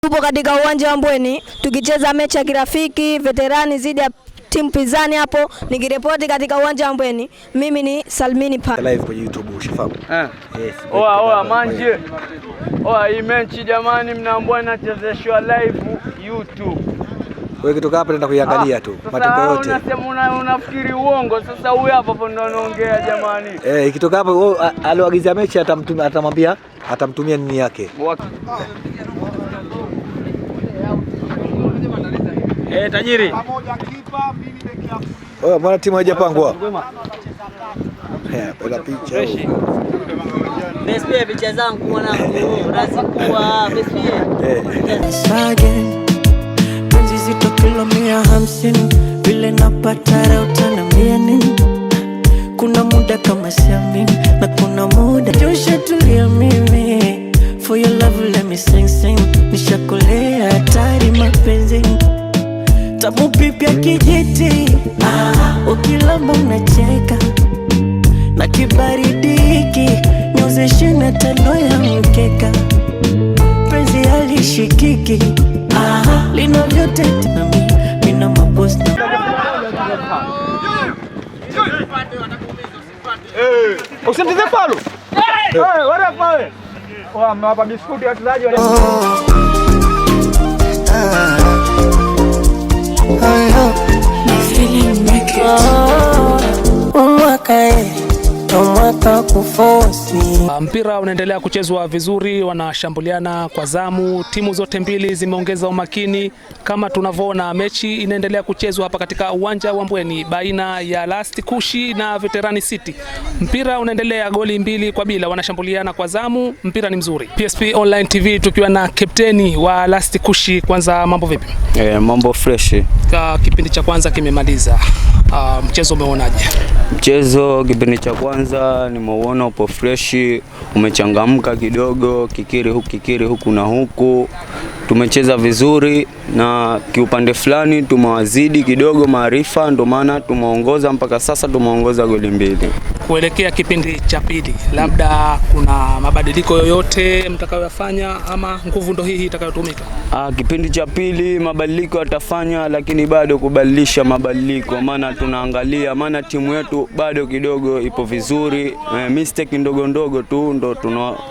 Tupo katika uwanja wa Mbweni tukicheza mechi ya kirafiki veterani zidi ya timu pinzani hapo. Nikiripoti katika uwanja wa Mbweni, mimi ni Salmini Pa. Live kwenye YouTube ushafahamu? Yes. Oa manje. Oa hii mechi jamani mnaambia inachezeshwa live YouTube. Wewe kitoka hapa nenda kuiangalia tu matokeo yote. Unasema unafikiri uongo, sasa huyu hapa ndo anaongea jamani. Ikitoka hapa alioagiza mechi atamtumia nini yake. Tajiri. Mbona timu haijapangwa? Bila picha. Bespie picha zangu mwanangu, razikuwa Bespie. Sage. Penzi zito kilo 150, vile napata raha utaniambia nini? Kuna muda kama siamini, na kuna muda tushetulia mimi. For your love let me sing. Nishakolea hatari mapenzi. Tamu pipi ya kijiti, ukilamba unacheka. Na kibaridi hiki, nyuzi na tano ya mkeka. Penzi halishikiki, lina vyote na mina maposta. Usimtize palo. Wala pale. Mmewapa biskuti wachezaji wale. Mpira unaendelea kuchezwa vizuri, wanashambuliana kwa zamu. Timu zote mbili zimeongeza umakini. Kama tunavyoona, mechi inaendelea kuchezwa hapa katika uwanja wa Mbweni baina ya Last Kushi na Veterani City. Mpira unaendelea, goli 2-2, wanashambuliana kwa zamu. Mpira ni mzuri. PSP Online TV tukiwa na kapteni wa Last Kushi. Kwanza mambo vipi? Mambo fresh. Kipindi cha kwanza kimemaliza. Mchezo umeonaje? Mchezo kipindi cha kwanza nimeuona upo fresh, umechangamka kidogo, kikiri huku na huku. Tumecheza vizuri na kiupande fulani tumewazidi kidogo maarifa, ndio maana tumeongoza mpaka sasa, tumeongoza goli 2. Kuelekea kipindi cha pili, labda kuna mabadiliko yoyote mtakayofanya ama nguvu ndo hii itakayotumika? Kipindi cha pili mabadiliko yatafanya, lakini bado kubadilisha mabadiliko, maana tunaangalia, maana timu yetu bado kidogo ipo vizuri, mistake ndogo tu ndo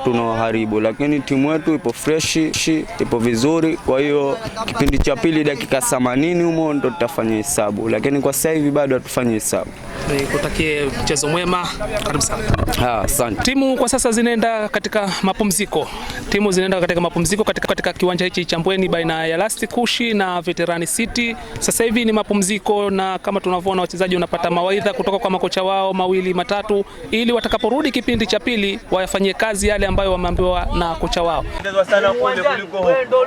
tunaharibu, lakini timu yetu ipo fresh, ipo vizuri. Kwa hiyo kipindi cha pili dakika 80 humo ndo tutafanya hesabu, lakini kwa sasa hivi bado hatufanye hesabu. Nikutakie mchezo mwema. Karibu sana. Asante. Timu kwa sasa zinaenda katika mapumziko. Katika kiwanja hichi cha Mbweni baina ya Last Kushi na Veterani City. Sasa hivi ni mapumziko, na kama tunavyoona wachezaji wanapata mawaidha kutoka kwa makocha wao 2-3 ili watakaporudi kipindi cha pili wayafanyie kazi yale ambayo wameambiwa na kocha wao.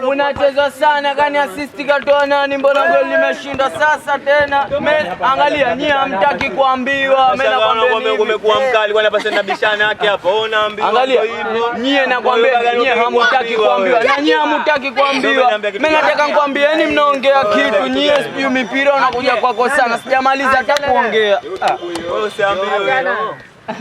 Unacheza sana gani, assist katoa nani, mbona goli limeshinda sasa tena? Angalia nyie hamtaki kuambiwa, mimi nakwambia umekuwa mkali bwana, pasa na bishana yake hapa. Unaambiwa angalia nyie, nakwambia nyie hamtaki kuambiwa, na nyie hamtaki kuambiwa. Mimi nataka nikwambieni, mnaongea kitu nyie, sijui mipira unakuja kwako sana, sijamaliza hata kuongea. Wewe usiambiwe.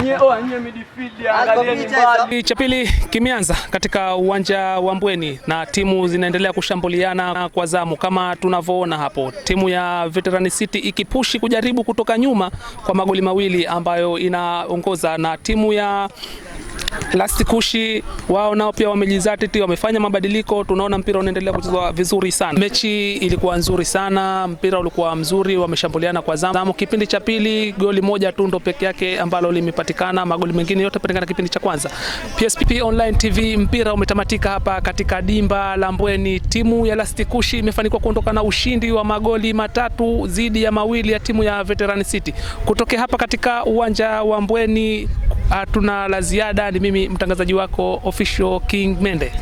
Nyie midfield angalieni mbali. Cha pili kimeanza katika uwanja wa Mbweni na timu zinaendelea kushambuliana kwa zamu kama tunavyoona hapo. Timu ya Veterani City ikipushi kujaribu kutoka nyuma kwa magoli 2 ambayo inaongoza, na timu ya Last Kushi wao nao pia wamejizatiti, wamefanya mabadiliko. Tunaona mpira unaendelea kuchezwa vizuri sana. Mechi ilikuwa nzuri sana, mpira ulikuwa mzuri, wameshambuliana kwa zamu. Kipindi cha pili goli 1 tu ndo peke yake ambalo limepatikana, magoli mengine yote patikana kipindi cha kwanza. PSP Online TV, mpira umetamatika hapa katika dimba la Mbweni. Timu ya Last Kushi imefanikiwa kuondoka na ushindi wa magoli 3 dhidi ya 2 ya timu ya Veterani City. Kutoka hapa katika uwanja wa Mbweni hatuna la ziada. Ni mimi mtangazaji wako Official King Mende.